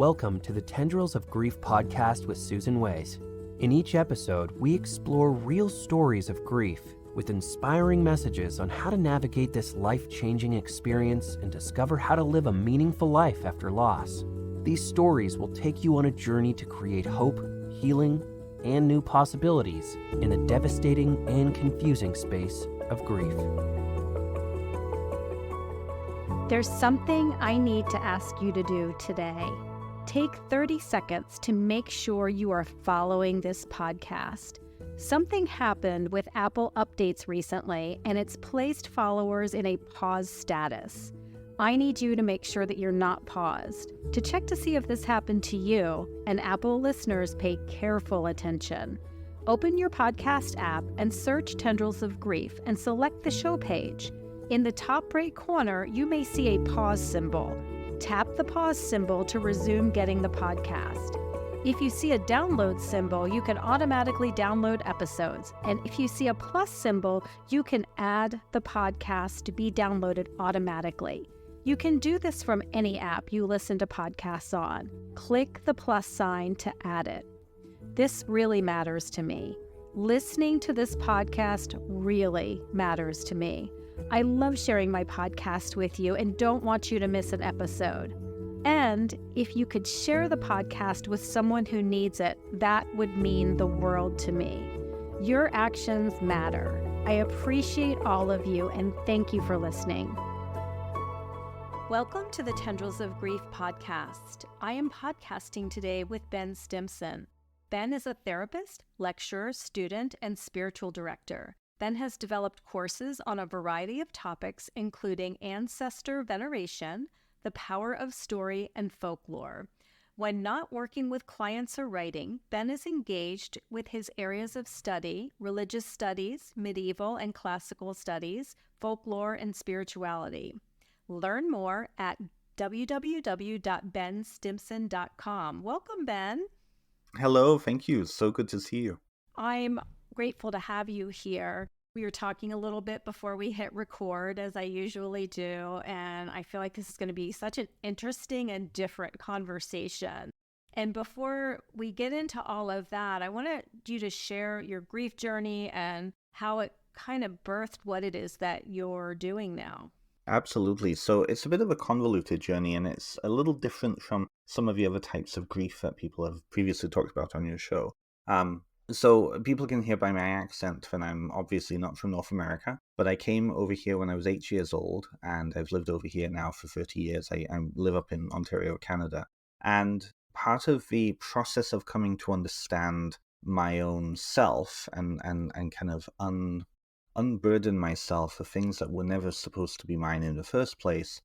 Welcome to the Tendrils of Grief podcast with Susan Ways. In each episode, we explore real stories of grief with inspiring messages on how to navigate this life-changing experience and discover how to live a meaningful life after loss. These stories will take you on a journey to create hope, healing, and new possibilities in the devastating and confusing space of grief. There's something I need to ask you to do today. Take 30 seconds to make sure you are following this podcast. Something happened with Apple updates recently, and it's placed followers in a pause status. I need you to make sure that you're not paused. To check to see if this happened to you, and Apple listeners pay careful attention. Open your podcast app and search Tendrils of Grief and select the show page. In the top right corner, you may see a pause symbol. Tap the pause symbol to resume getting the podcast. If you see a download symbol, you can automatically download episodes. And if you see a plus symbol, you can add the podcast to be downloaded automatically. You can do this from any app you listen to podcasts on. Click the plus sign to add it. This really matters to me. Listening to this podcast really matters to me. I love sharing my podcast with you and don't want you to miss an episode. And if you could share the podcast with someone who needs it, that would mean the world to me. Your actions matter. I appreciate all of you and thank you for listening. Welcome to the Tendrils of Grief podcast. I am podcasting today with Ben Stimpson. Ben is a therapist, lecturer, student, and spiritual director. Ben has developed courses on a variety of topics, including ancestor veneration, the power of story, and folklore. When not working with clients or writing, Ben is engaged with his areas of study, religious studies, medieval and classical studies, folklore, and spirituality. Learn more at www.benstimpson.com. Welcome, Ben. Hello, thank you. So good to see you. I'm grateful to have you here. We were talking a little bit before we hit record, as I usually do, and I feel like this is going to be such an interesting and different conversation. And before we get into all of that, I wanted you to share your grief journey and how it kind of birthed what it is that you're doing now. Absolutely. So it's a bit of a convoluted journey, and it's a little different from some of the other types of grief that people have previously talked about on your show. So people can hear by my accent that I'm obviously not from North America, but I came over here when I was 8 years old, and I've lived over here now for 30 years. I live up in Ontario, Canada. And part of the process of coming to understand my own self and kind of unburden myself of things that were never supposed to be mine in the first place,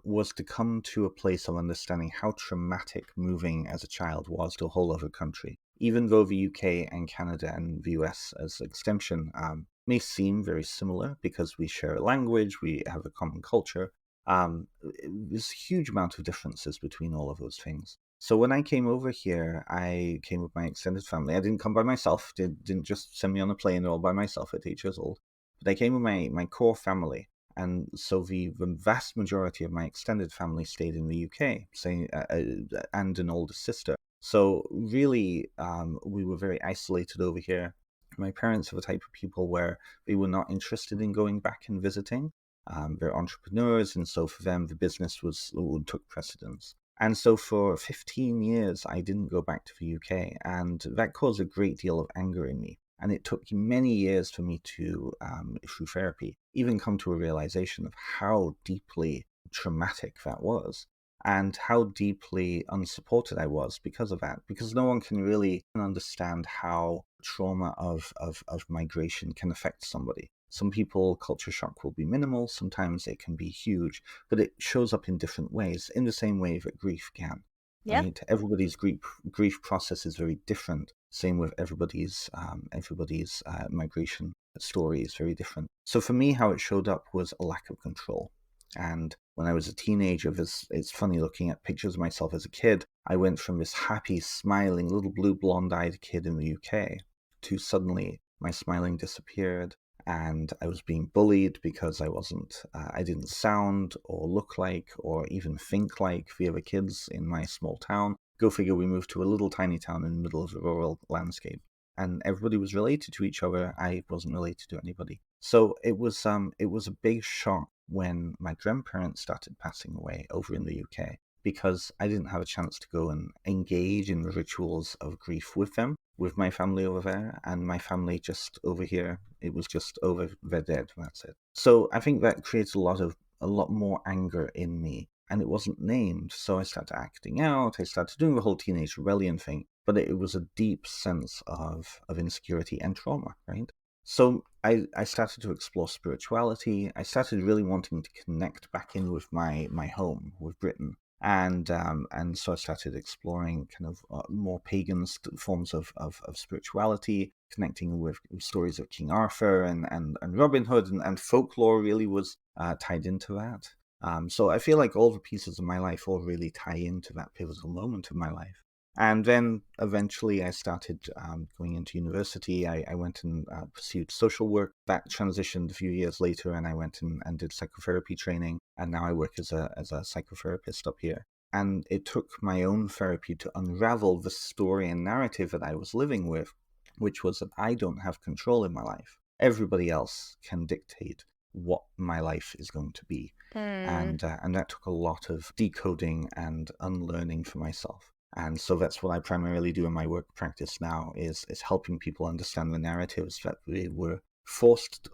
was to come to a place of understanding how traumatic moving as a child was to a whole other country. Even though the UK and Canada and the US as extension may seem very similar because we share a language, we have a common culture, there's a huge amount of differences between all of those things. So when I came over here, I came with my extended family. I didn't come by myself, didn't just send me on a plane all by myself at 8 years old. But I came with my core family. And so the vast majority of my extended family stayed in the UK, and an older sister. So really, we were very isolated over here. My parents are the type of people where they were not interested in going back and visiting. They're entrepreneurs, and so for them, the business took precedence. And so for 15 years, I didn't go back to the UK, and that caused a great deal of anger in me. And it took many years for me to, through therapy, even come to a realization of how deeply traumatic that was and how deeply unsupported I was because of that. Because no one can really understand how trauma of migration can affect somebody. Some people, culture shock will be minimal. Sometimes it can be huge, but it shows up in different ways, in the same way that grief can. Yep. Right? Everybody's grief process is very different. Same with everybody's migration story is very different. So for me, how it showed up was a lack of control. And when I was a teenager, it's funny looking at pictures of myself as a kid. I went from this happy, smiling, little blue blonde-eyed kid in the UK to suddenly my smiling disappeared. and I was being bullied because I didn't sound or look like or even think like the other kids in my small town. Go figure, we moved to a little tiny town in the middle of a rural landscape, and everybody was related to each other. I wasn't related to anybody. So it was a big shock when my grandparents started passing away over in the UK, because I didn't have a chance to go and engage in the rituals of grief with them, with my family over there, and my family just over here, it was just over, they're dead, that's it. So I think that creates a lot more anger in me, and it wasn't named, so I started acting out, I started doing the whole teenage rebellion thing, but it was a deep sense of insecurity and trauma, right? So I started to explore spirituality. I started really wanting to connect back in with my home, with Britain. And so I started exploring kind of more pagan forms of spirituality, connecting with stories of King Arthur and Robin Hood, and folklore really was tied into that. So I feel like all the pieces of my life all really tie into that pivotal moment of my life. And then eventually I started going into university. I went and pursued social work. That transitioned a few years later, and I went and did psychotherapy training. And now I work as a psychotherapist up here. And it took my own therapy to unravel the story and narrative that I was living with, which was that I don't have control in my life. Everybody else can dictate what my life is going to be. And that took a lot of decoding and unlearning for myself. And so that's what I primarily do in my work practice now, is helping people understand the narratives that they were forced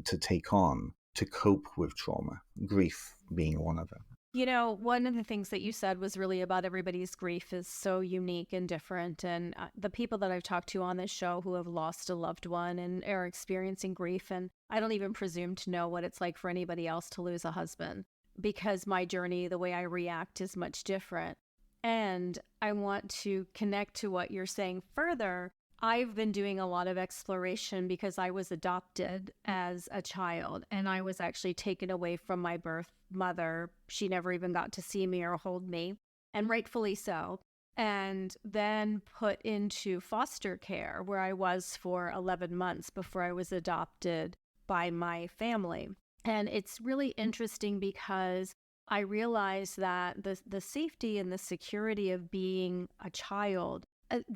to take on to cope with trauma, grief being one of them. You know, one of the things that you said was really about everybody's grief is so unique and different. And the people that I've talked to on this show who have lost a loved one and are experiencing grief, and I don't even presume to know what it's like for anybody else to lose a husband, because my journey, the way I react is much different. And I want to connect to what you're saying further. I've been doing a lot of exploration because I was adopted as a child, and I was actually taken away from my birth mother. She never even got to see me or hold me, and rightfully so. And then put into foster care, where I was for 11 months before I was adopted by my family. And it's really interesting because I realized that the safety and the security of being a child,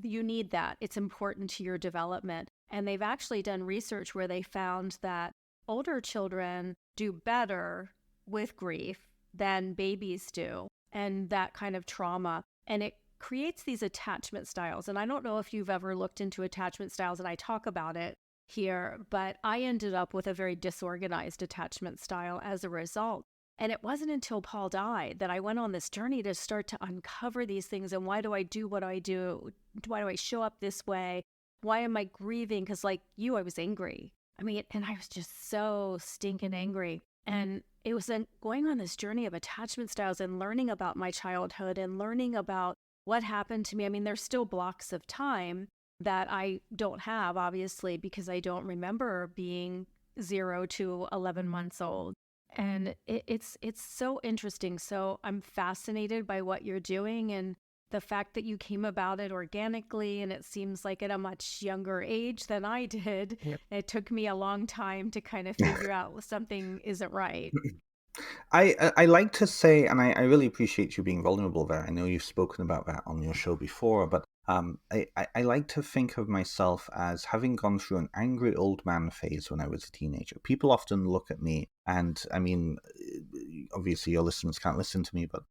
you need that. It's important to your development. And they've actually done research where they found that older children do better with grief than babies do, and that kind of trauma. And it creates these attachment styles. And I don't know if you've ever looked into attachment styles, and I talk about it here, but I ended up with a very disorganized attachment style as a result. And it wasn't until Paul died that I went on this journey to start to uncover these things. And why do I do what I do? Why do I show up this way? Why am I grieving? Because like you, I was angry. I mean, and I was just so stinking angry. And it was then going on this journey of attachment styles and learning about my childhood and learning about what happened to me. I mean, there's still blocks of time that I don't have, obviously, because I don't remember being 0 to 11 months old. And it's so interesting. So I'm fascinated by what you're doing and the fact that you came about it organically, and it seems like at a much younger age than I did. Yep. It took me a long time to kind of figure out something isn't right. I like to say, and I really appreciate you being vulnerable there. I know you've spoken about that on your show before, but I like to think of myself as having gone through an angry old man phase when I was a teenager. People often look at me, and I mean, obviously your listeners can't listen to me, but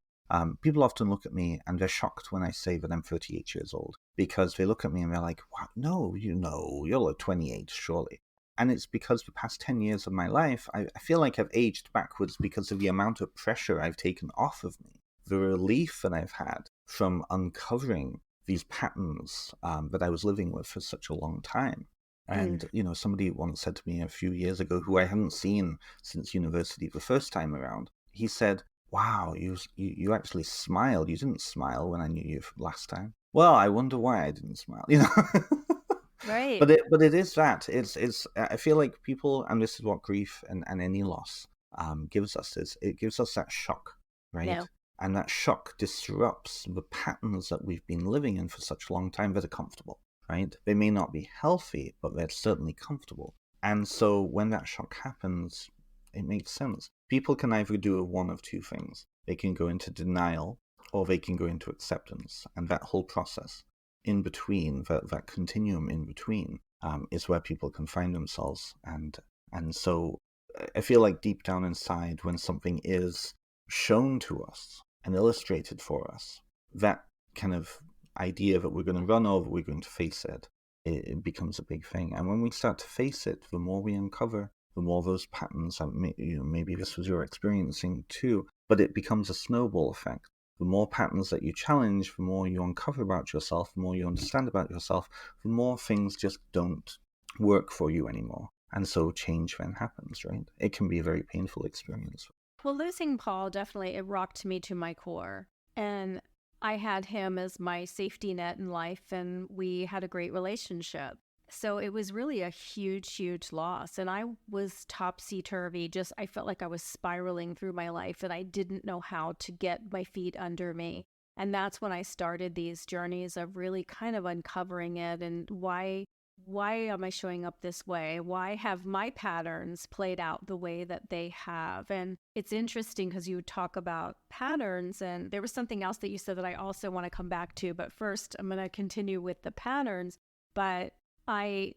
people often look at me and they're shocked when I say that I'm 38 years old, because they look at me and they're like, wow, no, you're like 28, surely. And it's because the past 10 years of my life, I feel like I've aged backwards because of the amount of pressure I've taken off of me, the relief that I've had from uncovering these patterns that I was living with for such a long time. And, somebody once said to me a few years ago, who I hadn't seen since university the first time around, he said, wow, you actually smiled. You didn't smile when I knew you last time. Well, I wonder why I didn't smile, Right. But it is that. It's I feel like people, and this is what grief and any loss gives us, is it gives us that shock, right? Yeah. And that shock disrupts the patterns that we've been living in for such a long time that are comfortable, right? They may not be healthy, but they're certainly comfortable. And so when that shock happens, it makes sense. People can either do one of two things. They can go into denial or they can go into acceptance. And that whole process in between, that continuum in between, is where people can find themselves. And so I feel like deep down inside, when something is shown to us and illustrated for us, that kind of idea that we're going to run over, we're going to face it, it becomes a big thing. And when we start to face it, the more we uncover, the more those patterns, maybe this was your experiencing too, but it becomes a snowball effect. The more patterns that you challenge, the more you uncover about yourself, the more you understand about yourself, the more things just don't work for you anymore. And so change then happens, right? It can be a very painful experience. Well, losing Paul definitely, it rocked me to my core. And I had him as my safety net in life, and we had a great relationship. So it was really a huge, huge loss. And I was topsy-turvy. I felt like I was spiraling through my life, and I didn't know how to get my feet under me. And that's when I started these journeys of really kind of uncovering it and why am I showing up this way? Why have my patterns played out the way that they have? And it's interesting because you talk about patterns, and there was something else that you said that I also want to come back to. But first, I'm going to continue with the patterns. But my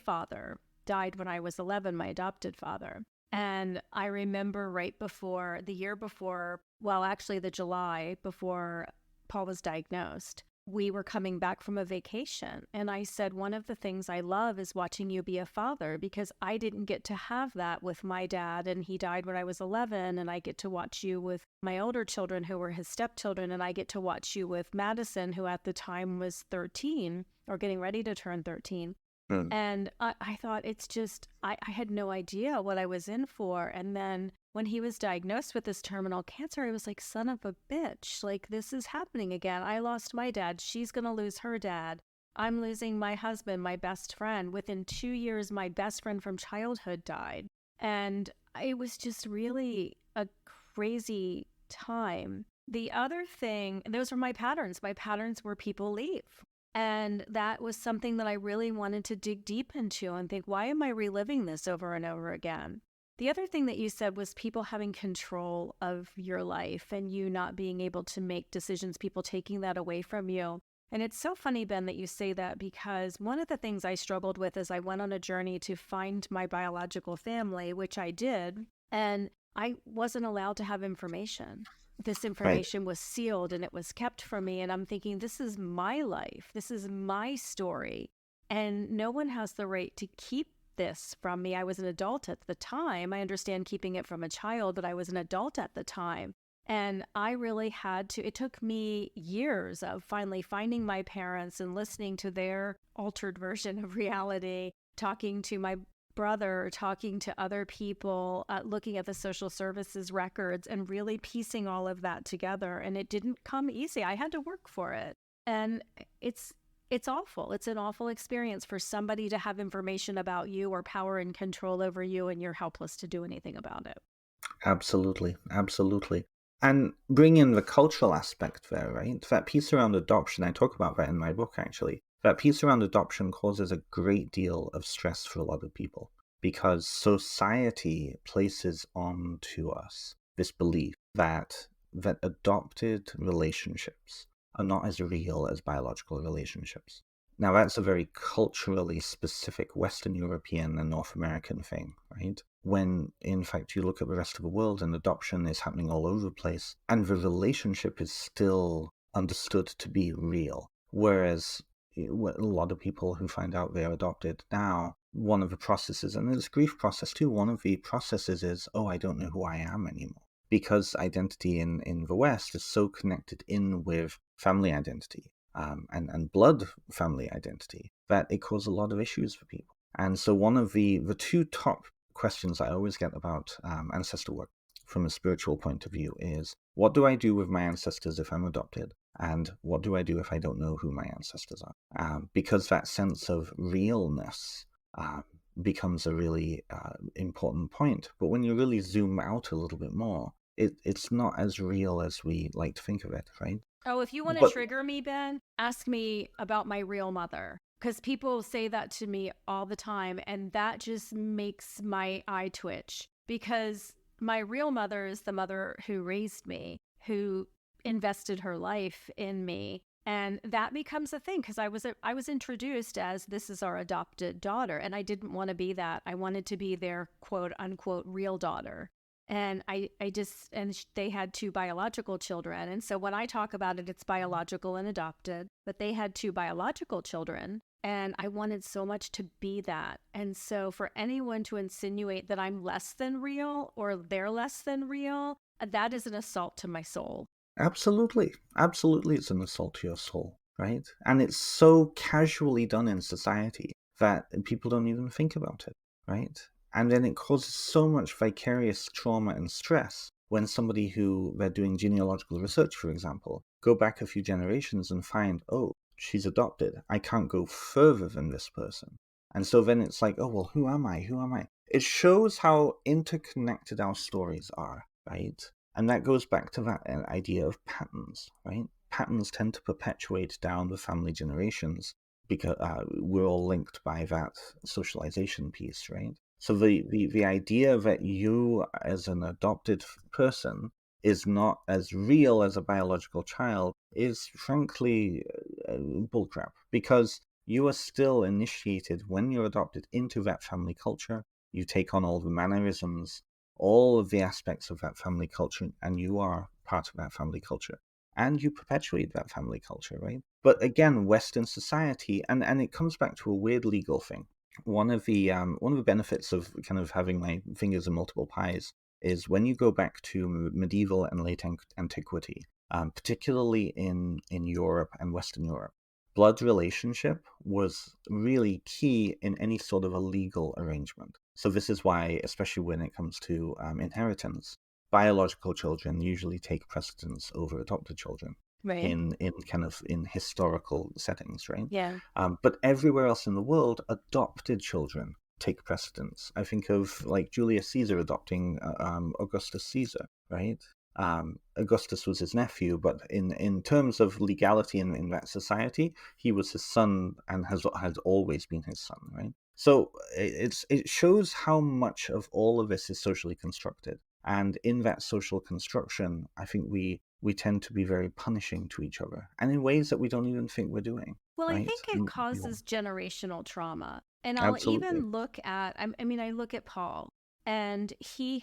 father died when I was 11, my adopted father. And I remember the year before, well, actually the July before Paul was diagnosed, we were coming back from a vacation. And I said, one of the things I love is watching you be a father, because I didn't get to have that with my dad. And he died when I was 11. And I get to watch you with my older children who were his stepchildren. And I get to watch you with Madison, who at the time was 13 or getting ready to turn 13. And I thought, it's just, I had no idea what I was in for. And then when he was diagnosed with this terminal cancer, I was like, son of a bitch, like this is happening again. I lost my dad. She's going to lose her dad. I'm losing my husband, my best friend. Within 2 years, my best friend from childhood died. And it was just really a crazy time. The other thing, those were my patterns. My patterns were people leave. And that was something that I really wanted to dig deep into and think, why am I reliving this over and over again? The other thing that you said was people having control of your life and you not being able to make decisions, people taking that away from you. And it's so funny, Ben, that you say that, because one of the things I struggled with is I went on a journey to find my biological family, which I did, and I wasn't allowed to have information. This information was sealed and it was kept from me. And I'm thinking, this is my life. This is my story. And no one has the right to keep this from me. I was an adult at the time. I understand keeping it from a child, but I was an adult at the time. And I really had to, it took me years of finally finding my parents and listening to their altered version of reality, talking to my brother, talking to other people, looking at the social services records and really piecing all of that together. And it didn't come easy. I had to work for it. And it's awful. It's an awful experience for somebody to have information about you or power and control over you, and you're helpless to do anything about it. Absolutely. Absolutely. And bring in the cultural aspect there, right? That piece around adoption, I talk about that in my book, actually. That piece around adoption causes a great deal of stress for a lot of people because society places onto us this belief that adopted relationships are not as real as biological relationships. Now, that's a very culturally specific Western European and North American thing, right? When, in fact, you look at the rest of the world and adoption is happening all over the place, and the relationship is still understood to be real. Whereas a lot of people who find out they're adopted now, one of the processes, and there's grief process too, one of the processes is, oh, I don't know who I am anymore. Because identity in the West is so connected in with family identity and blood family identity that it causes a lot of issues for people. And so one of the two top questions I always get about ancestor work from a spiritual point of view is, what do I do with my ancestors if I'm adopted? And what do I do if I don't know who my ancestors are? Because that sense of realness becomes a really important point. But when you really zoom out a little bit more, it's not as real as we like to think of it, right? Oh, if you want to trigger me, Ben, ask me about my real mother. Because people say that to me all the time, and that just makes my eye twitch. Because my real mother is the mother who raised me, who invested her life in me. And that becomes a thing because I was introduced as this is our adopted daughter, and I didn't want to be that. I wanted to be their quote unquote real daughter. And they had 2 biological children. And so when I talk about it, it's biological and adopted, but they had 2 biological children. And I wanted so much to be that. And so for anyone to insinuate that I'm less than real or they're less than real, that is an assault to my soul. Absolutely. Absolutely, it's an assault to your soul, right? And it's so casually done in society that people don't even think about it, right? And then it causes so much vicarious trauma and stress when somebody who they're doing genealogical research, for example, go back a few generations and find, oh, she's adopted. I can't go further than this person. And so then it's like, oh, well, who am I? Who am I? It shows how interconnected our stories are, right? And that goes back to that idea of patterns, right? Patterns tend to perpetuate down the family generations because we're all linked by that socialization piece, right? So the idea that you as an adopted person is not as real as a biological child is frankly bullcrap, because you are still initiated when you're adopted into that family culture. You take on all the mannerisms, all of the aspects of that family culture, and you are part of that family culture. And you perpetuate that family culture, right? But again, Western society, and it comes back to a weird legal thing. One of the benefits of kind of having my fingers in multiple pies is when you go back to medieval and late antiquity, particularly in Europe and Western Europe, blood relationship was really key in any sort of a legal arrangement. So this is why, especially when it comes to inheritance, biological children usually take precedence over adopted children. Right. in historical settings, right? Yeah. But everywhere else in the world, adopted children take precedence. I think of like Julius Caesar adopting Augustus Caesar, right? Augustus was his nephew, but in terms of legality in that society, he was his son and has always been his son, right? So it shows how much of all of this is socially constructed. And in that social construction, I think we tend to be very punishing to each other, and in ways that we don't even think we're doing. Well, I Right? think it causes generational trauma. And I'll Absolutely. even look at, I look at Paul, and he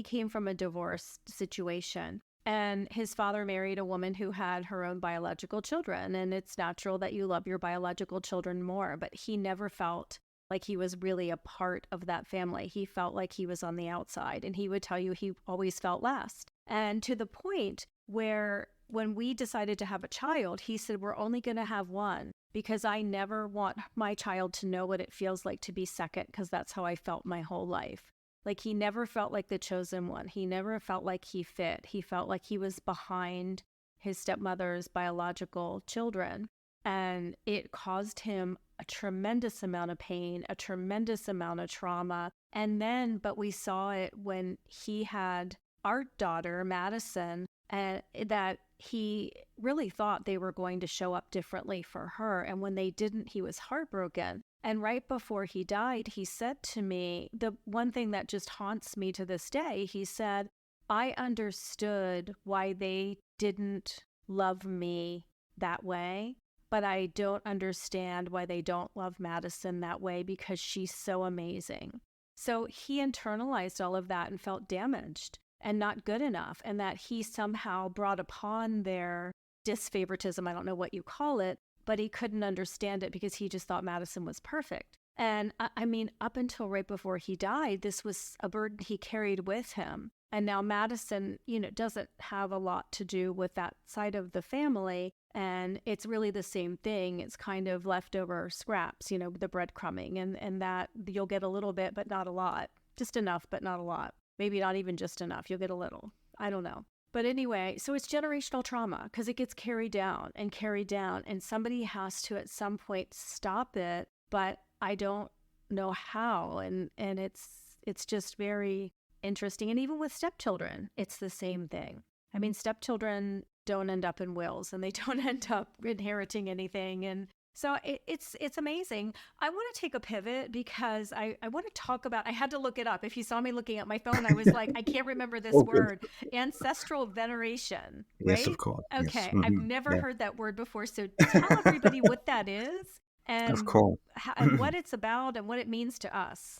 came from a divorce situation. And his father married a woman who had her own biological children. And it's natural that you love your biological children more. But he never felt like he was really a part of that family. He felt like he was on the outside. And he would tell you he always felt last. And to the point where when we decided to have a child, he said, we're only going to have one because I never want my child to know what it feels like to be second, because that's how I felt my whole life. Like, he never felt like the chosen one. He never felt like he fit. He felt like he was behind his stepmother's biological children. And it caused him a tremendous amount of pain, a tremendous amount of trauma. And then, but we saw it when he had our daughter, Madison, and that he really thought they were going to show up differently for her. And when they didn't, he was heartbroken. And right before he died, he said to me, the one thing that just haunts me to this day, he said, I understood why they didn't love me that way, but I don't understand why they don't love Madison that way, because she's so amazing. So he internalized all of that and felt damaged and not good enough, and that he somehow brought upon their disfavoritism, I don't know what you call it, but he couldn't understand it because he just thought Madison was perfect. And I mean, up until right before he died, this was a burden he carried with him. And now Madison, doesn't have a lot to do with that side of the family. And it's really the same thing. It's kind of leftover scraps, the breadcrumbing, and that you'll get a little bit, but not a lot. Just enough, but not a lot. Maybe not even just enough. You'll get a little. I don't know. But anyway, so it's generational trauma because it gets carried down, and somebody has to at some point stop it, but I don't know how. And it's just very interesting. And even with stepchildren, it's the same thing. I mean, stepchildren don't end up in wills, and they don't end up inheriting anything. And So it's amazing. I want to take a pivot because I want to talk about, I had to look it up. If you saw me looking at my phone, I was like, I can't remember this Oh, good. word. Ancestral veneration, Yes, of right? course. Yes. Okay. I've Hmm. never Yeah. heard that word before. So tell everybody what that is Of and course. and what it's about and what it means to us.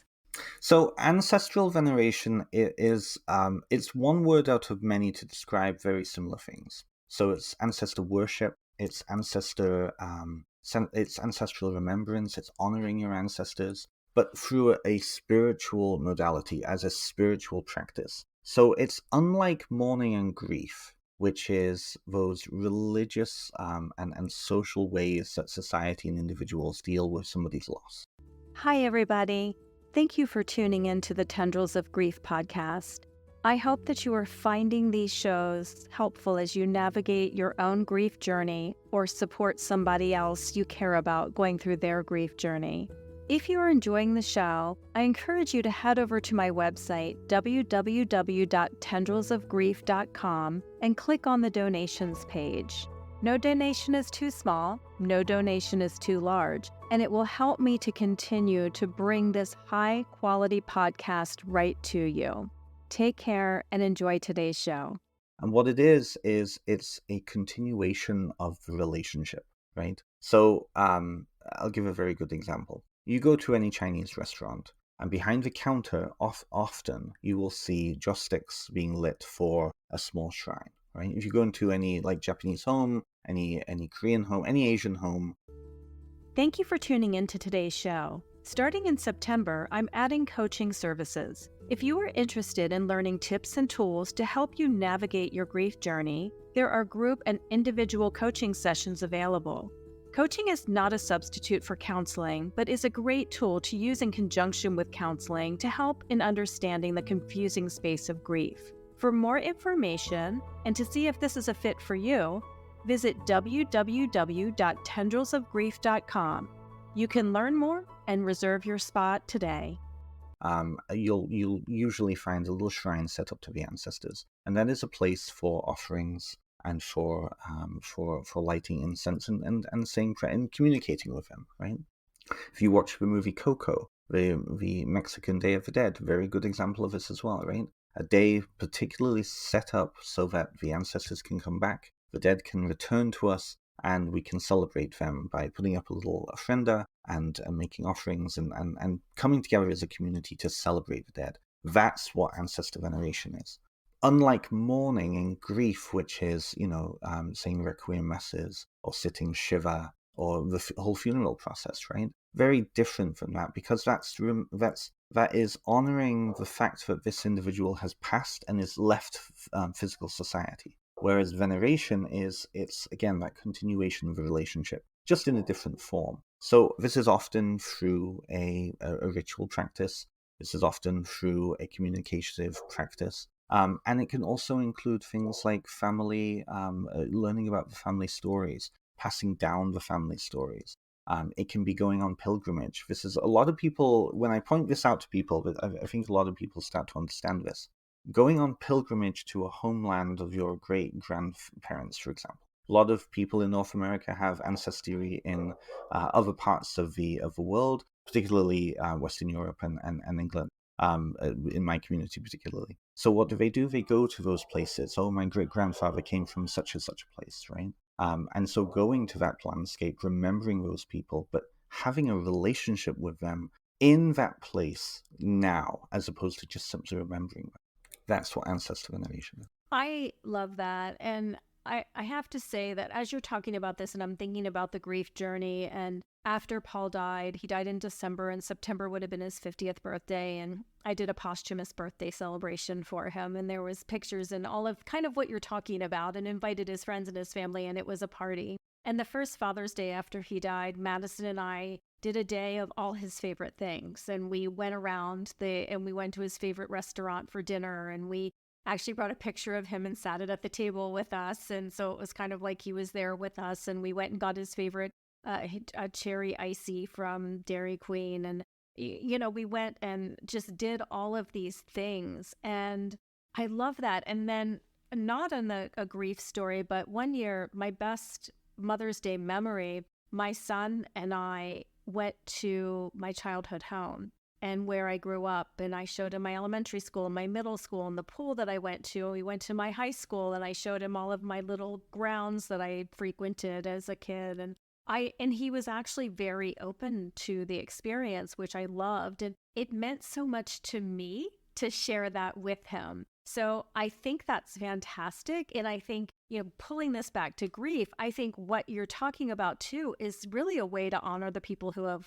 So ancestral veneration is it's one word out of many to describe very similar things. So it's ancestor worship, it's ancestral remembrance, it's honoring your ancestors, but through a spiritual modality as a spiritual practice. So it's unlike mourning and grief, which is those religious and social ways that society and individuals deal with somebody's loss. Hi, everybody. Thank you for tuning in to the Tendrils of Grief podcast. I hope that you are finding these shows helpful as you navigate your own grief journey or support somebody else you care about going through their grief journey. If you are enjoying the show, I encourage you to head over to my website, www.tendrilsofgrief.com, and click on the donations page. No donation is too small, no donation is too large, and it will help me to continue to bring this high-quality podcast right to you. Take care and enjoy today's show. And what it is it's a continuation of the relationship, right? So I'll give a very good example. You go to any Chinese restaurant, and behind the counter, often you will see joss sticks being lit for a small shrine, right? If you go into any like Japanese home, any Korean home, any Asian home. Thank you for tuning in to today's show. Starting in September, I'm adding coaching services. If you are interested in learning tips and tools to help you navigate your grief journey, there are group and individual coaching sessions available. Coaching is not a substitute for counseling, but is a great tool to use in conjunction with counseling to help in understanding the confusing space of grief. For more information and to see if this is a fit for you, visit www.tendrilsofgrief.com. You can learn more and reserve your spot today. You'll usually find a little shrine set up to the ancestors, and that is a place for offerings and for lighting incense and saying prayer and communicating with them, right? If you watch the movie Coco, the Mexican Day of the Dead, very good example of this as well, right? A day particularly set up so that the ancestors can come back, the dead can return to us, and we can celebrate them by putting up a little ofrenda and making offerings and coming together as a community to celebrate the dead. That's what ancestor veneration is. Unlike mourning and grief, which is, saying requiem masses or sitting Shiva or the whole funeral process, right? Very different from that, because that is honoring the fact that this individual has passed and is left physical society. Whereas veneration it's again that continuation of the relationship, just in a different form. So this is often through a ritual practice. This is often through a communicative practice. And it can also include things like family, learning about the family stories, passing down the family stories. It can be going on pilgrimage. This is a lot of people, when I point this out to people, but I think a lot of people start to understand this. Going on pilgrimage to a homeland of your great-grandparents, for example. A lot of people in North America have ancestry in other parts of the world, particularly Western Europe and England, in my community particularly. So what do? They go to those places. Oh, my great-grandfather came from such and such a place, right? And so going to that landscape, remembering those people, but having a relationship with them in that place now, as opposed to just simply remembering them. That's what ancestor veneration is. I love that. And I have to say that as you're talking about this and I'm thinking about the grief journey, and after Paul died, he died in December, and September would have been his 50th birthday. And I did a posthumous birthday celebration for him. And there was pictures and all of kind of what you're talking about, and invited his friends and his family, and it was a party. And the first Father's Day after he died, Madison and I did a day of all his favorite things. And we went around and we went to his favorite restaurant for dinner, and we actually brought a picture of him and sat it at the table with us. And so it was kind of like he was there with us, and we went and got his favorite a cherry icy from Dairy Queen. And, we went and just did all of these things. And I love that. And then not on a grief story, but one year, my best Mother's Day memory, my son and I went to my childhood home and where I grew up, and I showed him my elementary school and my middle school and the pool that I went to. We went to my high school, and I showed him all of my little grounds that I frequented as a kid. And he was actually very open to the experience, which I loved. And it meant so much to me to share that with him. So I think that's fantastic. And I think, pulling this back to grief, I think what you're talking about too is really a way to honor the people who have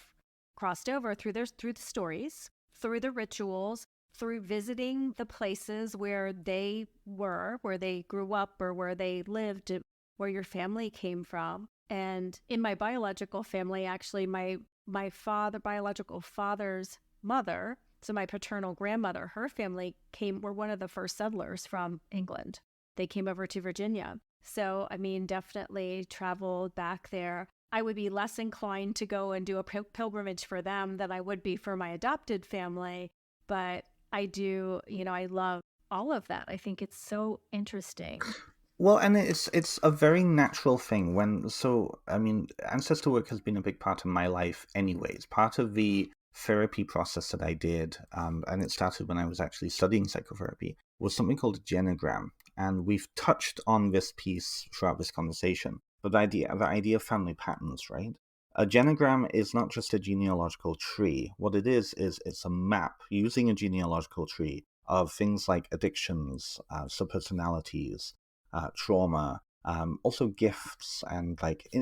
crossed over through the stories, through the rituals, through visiting the places where they were, where they grew up or where they lived, where your family came from. And in my biological family, actually, my biological father's mother, so my paternal grandmother, her family were one of the first settlers from England. They came over to Virginia. So, definitely traveled back there. I would be less inclined to go and do a pilgrimage for them than I would be for my adopted family. But I do, I love all of that. I think it's so interesting. Well, and it's a very natural thing ancestor work has been a big part of my life anyways. Part of the therapy process that I did, and it started when I was actually studying psychotherapy, was something called a genogram. And we've touched on this piece throughout this conversation. But the idea of family patterns, right? A genogram is not just a genealogical tree. What it is it's a map using a genealogical tree of things like addictions, subpersonalities, trauma, also gifts and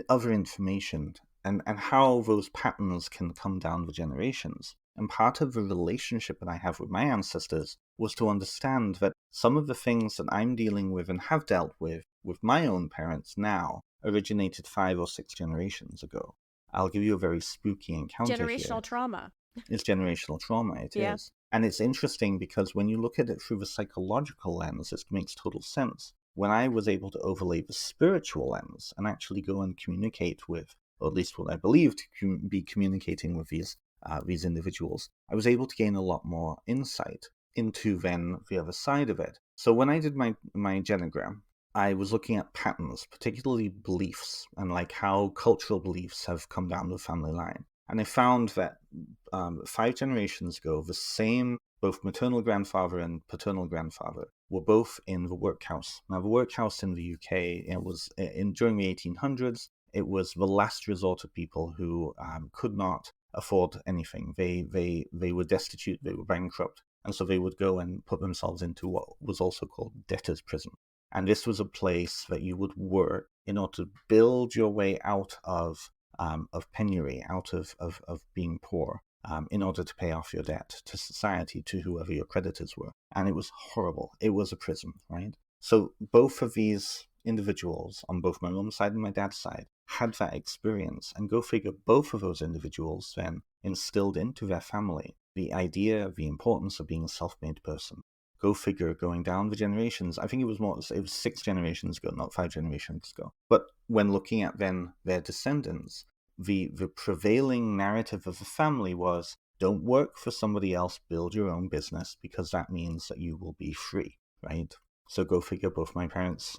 other information, and how those patterns can come down the generations. And part of the relationship that I have with my ancestors was to understand that some of the things that I'm dealing with and have dealt with my own parents now originated 5 or 6 generations ago. I'll give you a very spooky encounter Generational here. trauma. It's generational trauma, it is. And it's interesting because when you look at it through the psychological lens, it makes total sense. When I was able to overlay the spiritual lens and actually go and communicate with, or at least what I believe to be communicating with these individuals, I was able to gain a lot more insight into then the other side of it. So when I did my genogram, I was looking at patterns, particularly beliefs, and how cultural beliefs have come down the family line. And I found that 5 generations ago, the same, both maternal grandfather and paternal grandfather, were both in the workhouse. Now, the workhouse in the UK, it was during the 1800s, it was the last resort of people who could not afford anything. They were destitute, they were bankrupt, and so they would go and put themselves into what was also called debtor's prison. And this was a place that you would work in order to build your way out of penury, out of being poor, in order to pay off your debt to society, to whoever your creditors were. And it was horrible. It was a prison, right? So both of these individuals, on both my mom's side and my dad's side, had that experience. And go figure, both of those individuals then instilled into their family the idea of the importance of being a self-made person. Go figure, going down the generations. I think it was 6 generations ago, not 5 generations ago. But when looking at then their descendants, the prevailing narrative of the family was, don't work for somebody else, build your own business, because that means that you will be free, right? So go figure, both my parents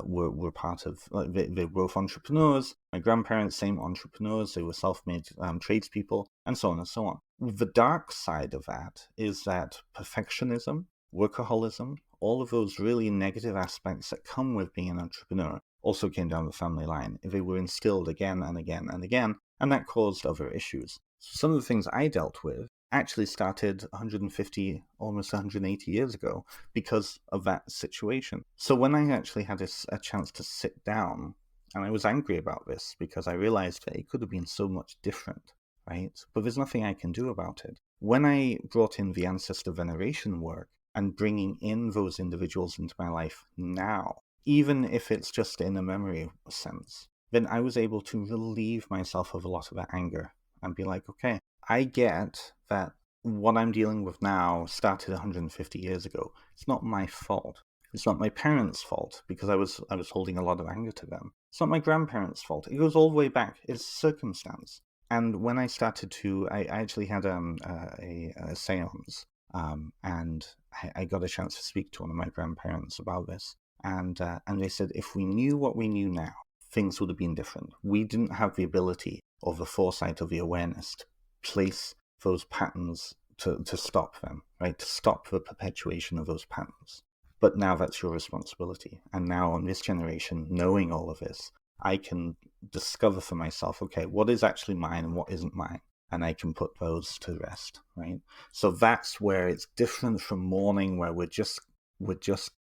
were part of, they were both entrepreneurs. My grandparents, same entrepreneurs. They were self-made tradespeople, and so on and so on. The dark side of that is that perfectionism, workaholism, all of those really negative aspects that come with being an entrepreneur also came down the family line. They were instilled again and again and again, and that caused other issues. So some of the things I dealt with actually started 150, almost 180 years ago because of that situation. So when I actually had a chance to sit down, and I was angry about this because I realized that it could have been so much different, right? But there's nothing I can do about it. When I brought in the ancestor veneration work and bringing in those individuals into my life now, even if it's just in a memory sense, then I was able to relieve myself of a lot of that anger and be like, okay, I get that what I'm dealing with now started 150 years ago. It's not my fault. It's not my parents' fault because I was holding a lot of anger to them. It's not my grandparents' fault. It goes all the way back. It's circumstance. And when I started to, I actually had a seance, and I got a chance to speak to one of my grandparents about this. And they said, if we knew what we knew now things would have been different. We didn't have the ability or the foresight or the awareness to place those patterns to stop them, right? To stop the perpetuation of those patterns. But now that's your responsibility. And now on this generation, knowing all of this, I can discover for myself, okay, what is actually mine and what isn't mine? And I can put those to rest, right? So that's where it's different from mourning, where we're just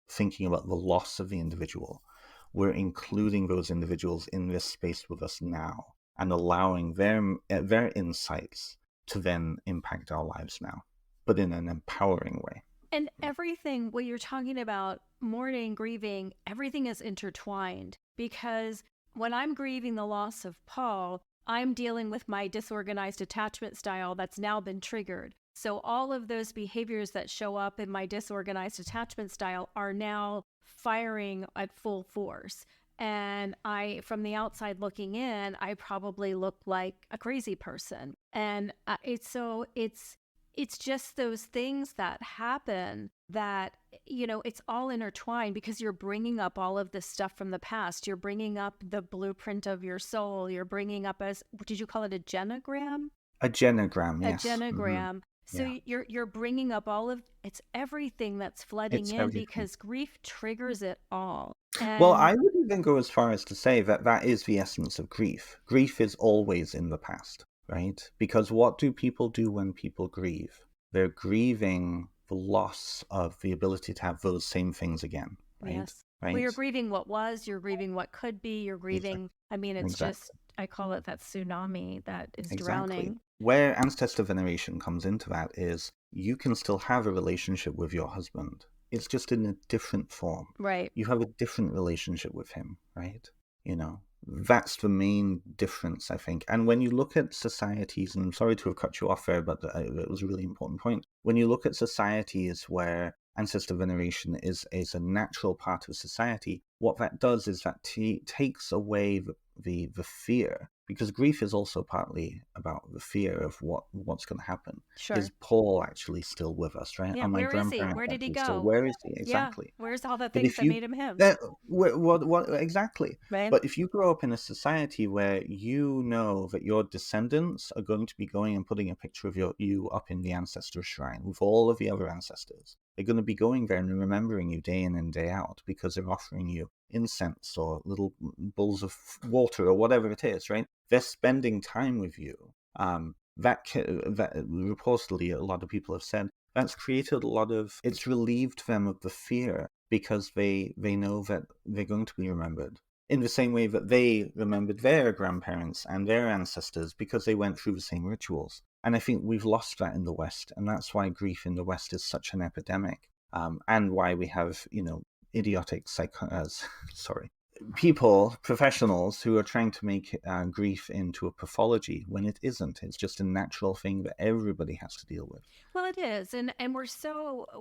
thinking about the loss of the individual. We're including those individuals in this space with us now and allowing their insights to then impact our lives now, but in an empowering way. And everything, what you're talking about, mourning, grieving, everything is intertwined, because when I'm grieving the loss of Paul, I'm dealing with my disorganized attachment style that's now been triggered. So all of those behaviors that show up in my disorganized attachment style are now firing at full force. And from the outside looking in, I probably look like a crazy person. And it's just those things that happen that, it's all intertwined, because you're bringing up all of this stuff from the past. You're bringing up the blueprint of your soul. You're bringing up, did you call it a genogram? A genogram, yes. A genogram. Mm-hmm. So yeah. You're bringing up it's everything that's flooding in, because grief triggers it all. Well, I would even go as far as to say that is the essence of grief. Grief is always in the past, right? Because what do people do when people grieve? They're grieving the loss of the ability to have those same things again, right? Yes. Right? Well, you're grieving what was, you're grieving what could be, you're grieving, it's just, I call it that tsunami that is drowning. Where ancestor veneration comes into that is you can still have a relationship with your husband. It's just in a different form. Right. You have a different relationship with him, right? That's the main difference, I think. And when you look at societies, and I'm sorry to have cut you off there, but it was a really important point. When you look at societies where ancestor veneration is a natural part of society, what that does is that takes away the fear, because grief is also partly about the fear of what's going to happen. Sure. Is Paul actually still with us, right? Yeah, where is he? Where did he go? Where is he? Exactly. Yeah, where's all the things that made him him? What exactly? Right. But if you grow up in a society where you know that your descendants are going to be going and putting a picture of you up in the ancestor shrine with all of the other ancestors, they're going to be going there and remembering you day in and day out, because they're offering you incense or little bowls of water or whatever it is, right? They're spending time with you. That reportedly, a lot of people have said, that's created it's relieved them of the fear, because they know that they're going to be remembered in the same way that they remembered their grandparents and their ancestors, because they went through the same rituals. And I think we've lost that in the West, and that's why grief in the West is such an epidemic, and why we have, idiotic people, professionals who are trying to make grief into a pathology when it isn't. It's just a natural thing that everybody has to deal with. Well, it is. And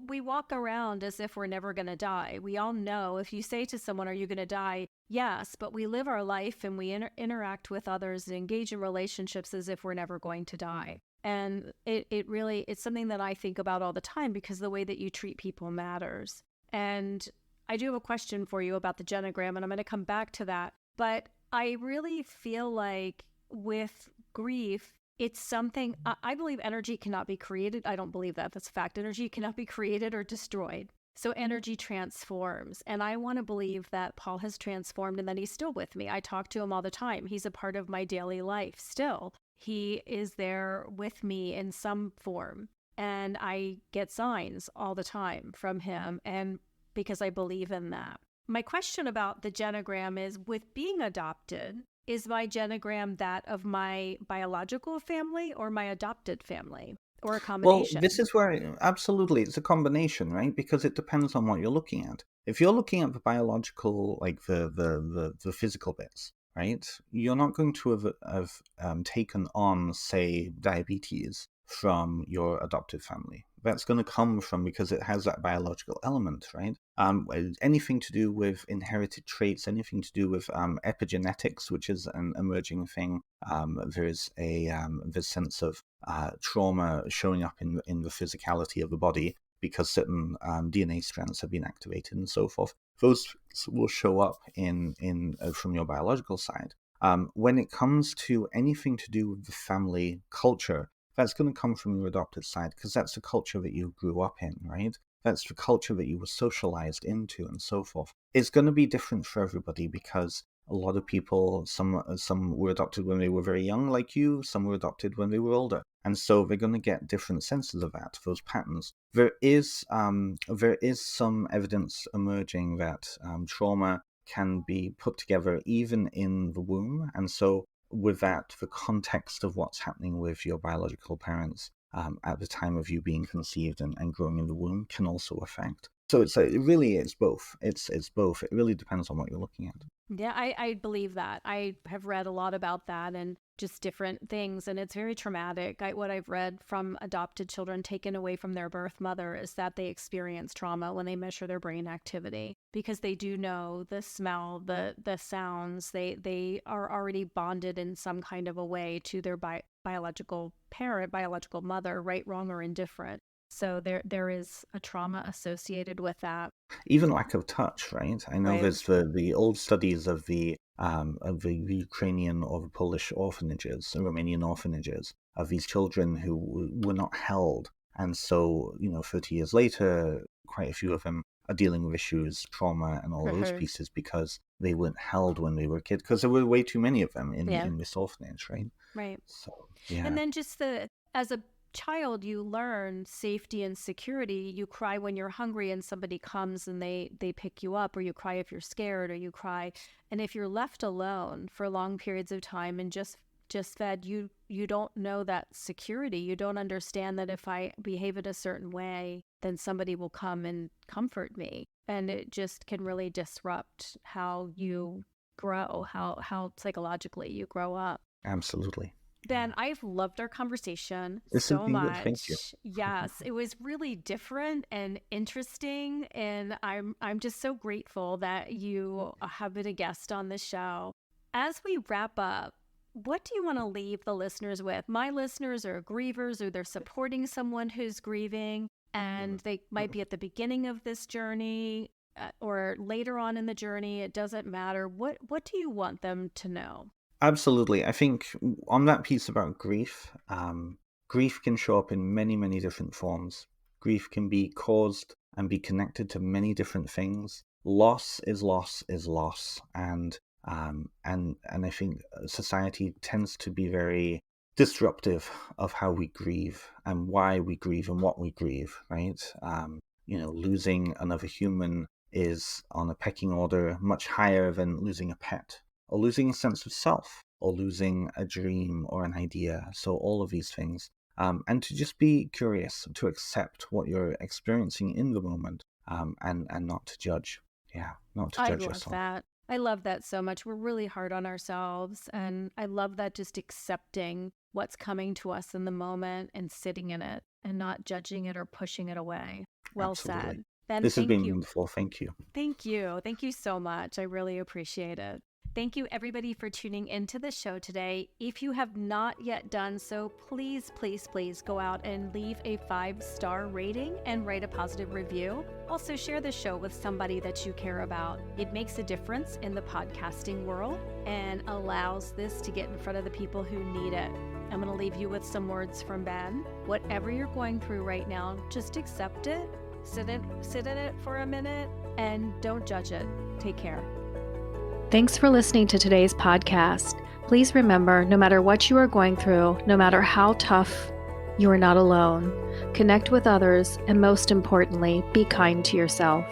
we walk around as if we're never going to die. We all know, if you say to someone, are you going to die? Yes, but we live our life and we interact with others and engage in relationships as if we're never going to die. And it's something that I think about all the time, because the way that you treat people matters. And I do have a question for you about the genogram, and I'm going to come back to that. But I really feel like with grief, it's something, I believe energy cannot be created. I don't believe that. That's a fact. Energy cannot be created or destroyed. So energy transforms. And I want to believe that Paul has transformed and that he's still with me. I talk to him all the time. He's a part of my daily life still. He is there with me in some form. And I get signs all the time from him. And because I believe in that. My question about the genogram is, with being adopted, is my genogram that of my biological family or my adopted family, or a combination? Well, this is where, absolutely, it's a combination, right? Because it depends on what you're looking at. If you're looking at the biological, like the physical bits, right? You're not going to have taken on, say, diabetes from your adoptive family. That's going to come from, because it has that biological element, right? Anything to do with inherited traits, anything to do with epigenetics, which is an emerging thing. There's this sense of trauma showing up in the physicality of the body. because certain DNA strands have been activated and so forth. Those will show up in from your biological side. When it comes to anything to do with the family culture, that's going to come from your adopted side, because that's the culture that you grew up in, right? That's the culture that you were socialized into and so forth. It's going to be different for everybody, because a lot of people, some were adopted when they were very young, like you, some were adopted when they were older. And so they're going to get different senses of that, those patterns. There is some evidence emerging that trauma can be put together even in the womb. And so with that, the context of what's happening with your biological parents at the time of you being conceived and growing in the womb can also affect. So it really is both. It's both. It really depends on what you're looking at. Yeah, I believe that. I have read a lot about that and just different things, and it's very traumatic. What I've read from adopted children taken away from their birth mother is that they experience trauma when they measure their brain activity, because they do know the smell, the sounds. They are already bonded in some kind of a way to their biological parent, biological mother, right, wrong, or indifferent. So there is a trauma associated with that. Even lack of touch, right? I know Right. there's the old studies of the Ukrainian or the Polish orphanages, the Romanian orphanages, of these children who were not held. And so, 30 years later, quite a few of them are dealing with issues, trauma, and all those pieces, because they weren't held when they were kids, because there were way too many of them in this orphanage, right? Right. So, yeah. And then just as a child, you learn safety and security. You cry when you're hungry and somebody comes and they pick you up, or you cry if you're scared, or you cry. And if you're left alone for long periods of time and just fed, you don't know that security. You don't understand that if I behave in a certain way, then somebody will come and comfort me. And it just can really disrupt how you grow, how psychologically you grow up. Absolutely. Ben, I've loved our conversation This has so been much. good. Thank you. Yes, it was really different and interesting, and I'm just so grateful that you have been a guest on the show. As we wrap up, what do you want to leave the listeners with? My listeners are grievers, or they're supporting someone who's grieving, and they might be at the beginning of this journey or later on in the journey. It doesn't matter. What do you want them to know? Absolutely. I think on that piece about grief, grief can show up in many, many different forms. Grief can be caused and be connected to many different things. Loss is loss is loss. And I think society tends to be very disruptive of how we grieve and why we grieve and what we grieve, right? Losing another human is on a pecking order much higher than losing a pet, or losing a sense of self, or losing a dream or an idea. So all of these things. And to just be curious, to accept what you're experiencing in the moment, and not to judge. Yeah, not to judge yourself. I love that so much. We're really hard on ourselves. And I love that, just accepting what's coming to us in the moment and sitting in it and not judging it or pushing it away. Well Absolutely. said. Ben, this has been you. wonderful. Thank you. Thank you. Thank you so much. I really appreciate it. Thank you, everybody, for tuning into the show today. If you have not yet done so, please, please, please go out and leave a 5-star rating and write a positive review. Also, share the show with somebody that you care about. It makes a difference in the podcasting world and allows this to get in front of the people who need it. I'm going to leave you with some words from Ben. Whatever you're going through right now, just accept it, sit in it for a minute, and don't judge it. Take care. Thanks for listening to today's podcast. Please remember, no matter what you are going through, no matter how tough, you are not alone. Connect with others, and most importantly, be kind to yourself.